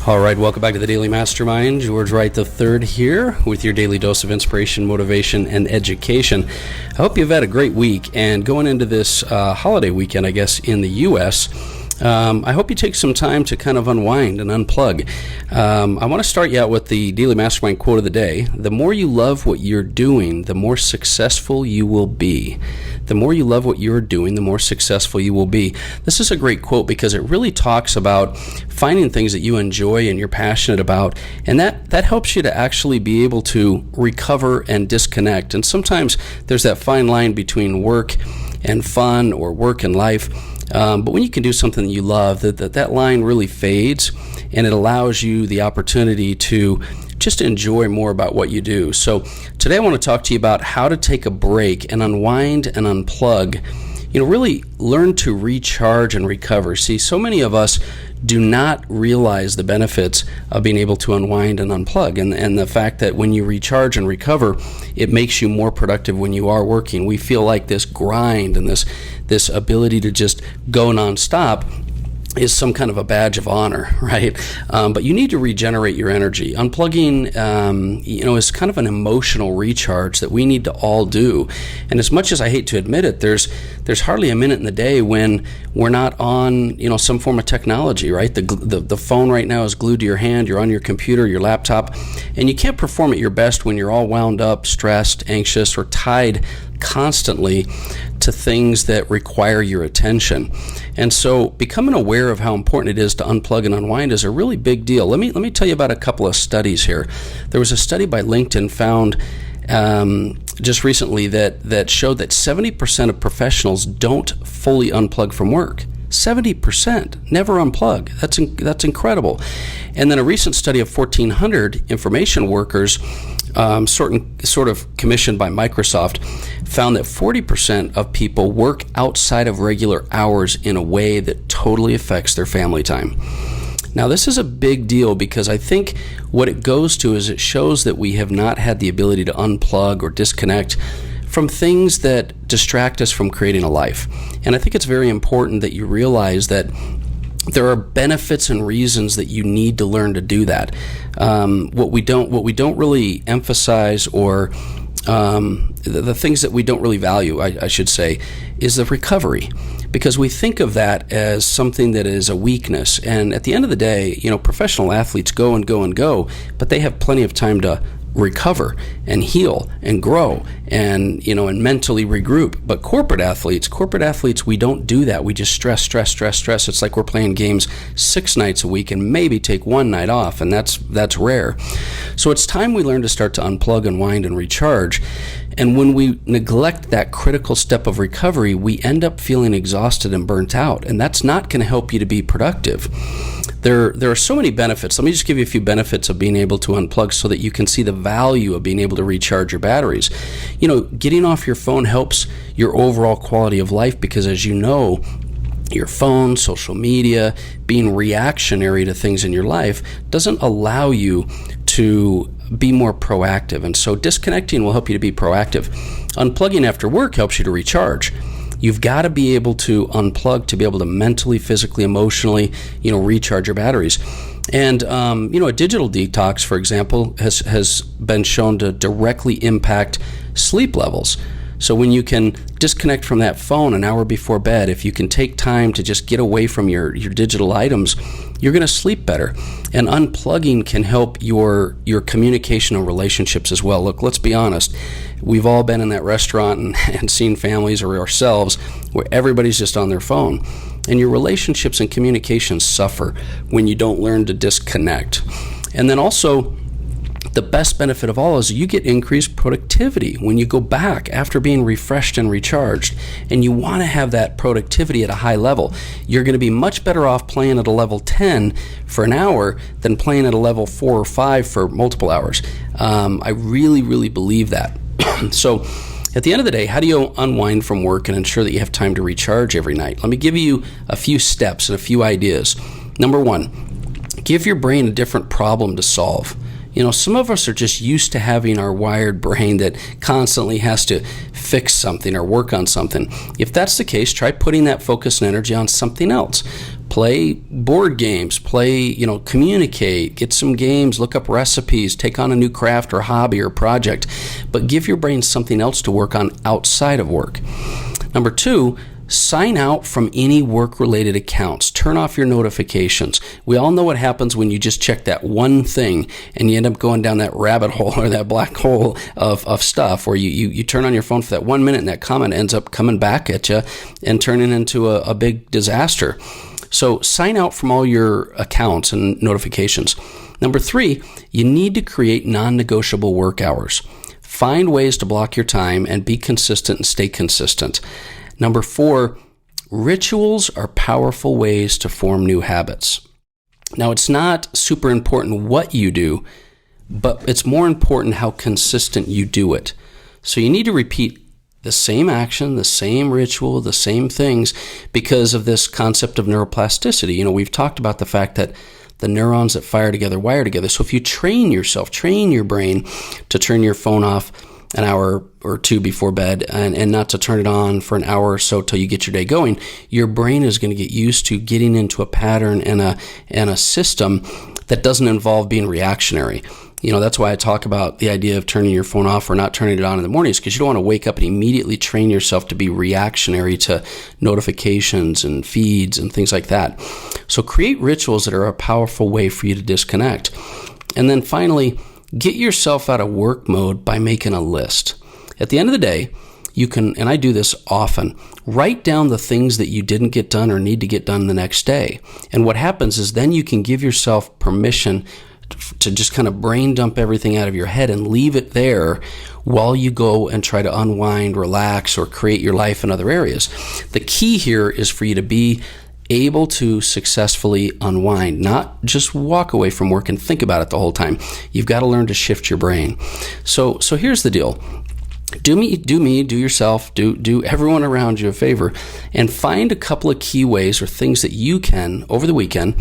All right, welcome back to the Daily Mastermind. George Wright III here with your daily dose of inspiration, motivation, and education. I hope you've had a great week, and going into this holiday weekend, I guess, in the U.S., I hope you take some time to kind of unwind and unplug. I want to start you out with the Daily Mastermind quote of the day. The more you love what you're doing, the more successful you will be. The more you love what you're doing, the more successful you will be. This is a great quote because it really talks about finding things that you enjoy and you're passionate about, and that helps you to actually be able to recover and disconnect. And sometimes there's that fine line between work and fun or work and life. But when you can do something that you love, that line really fades, and it allows you the opportunity to just enjoy more about what you do. So today I want to talk to you about how to take a break and unwind and unplug. Really learn to recharge and recover. See, so many of us do not realize the benefits of being able to unwind and unplug, and the fact that when you recharge and recover, it makes you more productive when you are working. We feel like this grind and this ability to just go nonstop is some kind of a badge of honor, right? But you need to regenerate your energy. Unplugging, is kind of an emotional recharge that we need to all do. And as much as I hate to admit it, there's hardly a minute in the day when we're not on, some form of technology, right? The phone right now is glued to your hand. You're on your computer, your laptop, and you can't perform at your best when you're all wound up, stressed, anxious, or tied constantly to things that require your attention. And so becoming aware of how important it is to unplug and unwind is a really big deal. Let me tell you about a couple of studies here. There was a study by LinkedIn found just recently that showed that 70% of professionals don't fully unplug from work. 70% never unplug. That's incredible. And then a recent study of 1,400 information workers, sort of commissioned by Microsoft, found that 40% of people work outside of regular hours in a way that totally affects their family time. Now, this is a big deal because I think what it goes to is it shows that we have not had the ability to unplug or disconnect from things that distract us from creating a life. And I think it's very important that you realize that there are benefits and reasons that you need to learn to do that. What we don't really emphasize, or the things that we don't really value, I should say, is the recovery, because we think of that as something that is a weakness. And at the end of the day, professional athletes go and go and go, but they have plenty of time to recover and heal and grow and mentally regroup. But corporate athletes, we don't do that. We just stress. It's like we're playing games 6 nights a week and maybe take 1 night off, and that's rare. So it's time we learn to start to unplug, unwind, and recharge. And when we neglect that critical step of recovery, we end up feeling exhausted and burnt out, and that's not going to help you to be productive. There are so many benefits. Let me just give you a few benefits of being able to unplug so that you can see the value of being able to recharge your batteries. Getting off your phone helps your overall quality of life because, as you know, your phone, social media, being reactionary to things in your life doesn't allow you to be more proactive. And so disconnecting will help you to be proactive. Unplugging after work helps you to recharge. You've got to be able to unplug to be able to mentally, physically, emotionally, recharge your batteries. And, a digital detox, for example, has been shown to directly impact sleep levels. So when you can disconnect from that phone an hour before bed, if you can take time to just get away from your digital items, you're going to sleep better. And unplugging can help your communication and relationships as well. Look, let's be honest. We've all been in that restaurant and seen families or ourselves where everybody's just on their phone. And your relationships and communications suffer when you don't learn to disconnect. And then also, the best benefit of all is you get increased productivity when you go back after being refreshed and recharged. And you want to have that productivity at a high level. You're going to be much better off playing at a level 10 for an hour than playing at a level 4 or 5 for multiple hours. I really, really believe that. So at the end of the day, how do you unwind from work and ensure that you have time to recharge every night? Let me give you a few steps and a few ideas. Number 1, give your brain a different problem to solve. Some of us are just used to having our wired brain that constantly has to fix something or work on something. If that's the case, try putting that focus and energy on something else. play board games, communicate, get some games, look up recipes, take on a new craft or hobby or project, but give your brain something else to work on outside of work. Number 2, sign out from any work-related accounts. Turn off your notifications. We all know what happens when you just check that one thing and you end up going down that rabbit hole or that black hole of stuff where you turn on your phone for that 1 minute and that comment ends up coming back at you and turning into a big disaster. So sign out from all your accounts and notifications. Number 3, you need to create non-negotiable work hours. Find ways to block your time and be consistent and stay consistent. Number 4, rituals are powerful ways to form new habits. Now, it's not super important what you do, but it's more important how consistent you do it. So you need to repeat the same action, the same ritual, the same things because of this concept of neuroplasticity. We've talked about the fact that the neurons that fire together wire together. So if you train your brain to turn your phone off an hour or 2 before bed and not to turn it on for an hour or so till you get your day going, your brain is going to get used to getting into a pattern and a system that doesn't involve being reactionary. That's why I talk about the idea of turning your phone off or not turning it on in the mornings, because you don't want to wake up and immediately train yourself to be reactionary to notifications and feeds and things like that. So create rituals that are a powerful way for you to disconnect. And then finally, get yourself out of work mode by making a list. At the end of the day, you can, and I do this often, write down the things that you didn't get done or need to get done the next day. And what happens is then you can give yourself permission to just kind of brain dump everything out of your head and leave it there while you go and try to unwind, relax, or create your life in other areas. The key here is for you to be able to successfully unwind, not just walk away from work and think about it the whole time. You've got to learn to shift your brain. So here's the deal. Do yourself, do everyone around you a favor, and find a couple of key ways or things that you can, over the weekend,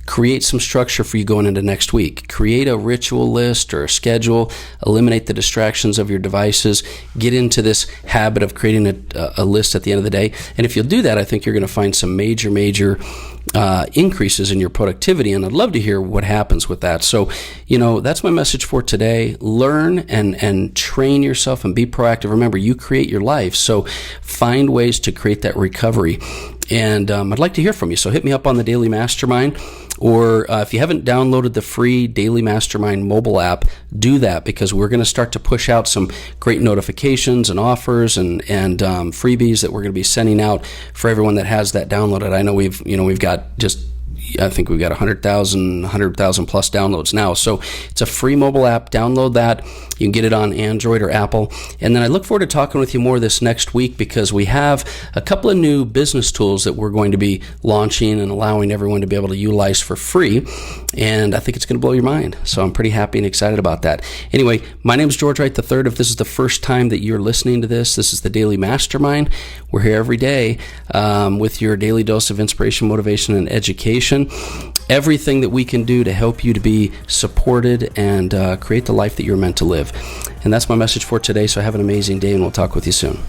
create some structure for you going into next week. Create a ritual list or a schedule, eliminate the distractions of your devices, get into this habit of creating a list at the end of the day. And if you'll do that, I think you're going to find some major increases in your productivity, and I'd love to hear what happens with that. So, that's my message for today. Learn and train yourself and be proactive. Remember, you create your life, so find ways to create that recovery. And I'd like to hear from you. So hit me up on the Daily Mastermind, or if you haven't downloaded the free Daily Mastermind mobile app, do that, because we're going to start to push out some great notifications and offers and freebies that we're going to be sending out for everyone that has that downloaded. I know we've got I think we've got 100,000 plus downloads now. So it's a free mobile app. Download that. You can get it on Android or Apple. And then I look forward to talking with you more this next week, because we have a couple of new business tools that we're going to be launching and allowing everyone to be able to utilize for free. And I think it's going to blow your mind. So I'm pretty happy and excited about that. Anyway, my name is George Wright III. If this is the first time that you're listening to this is the Daily Mastermind. We're here every day with your daily dose of inspiration, motivation, and education. Everything that we can do to help you to be supported and create the life that you're meant to live. And that's my message for today. So have an amazing day, and we'll talk with you soon.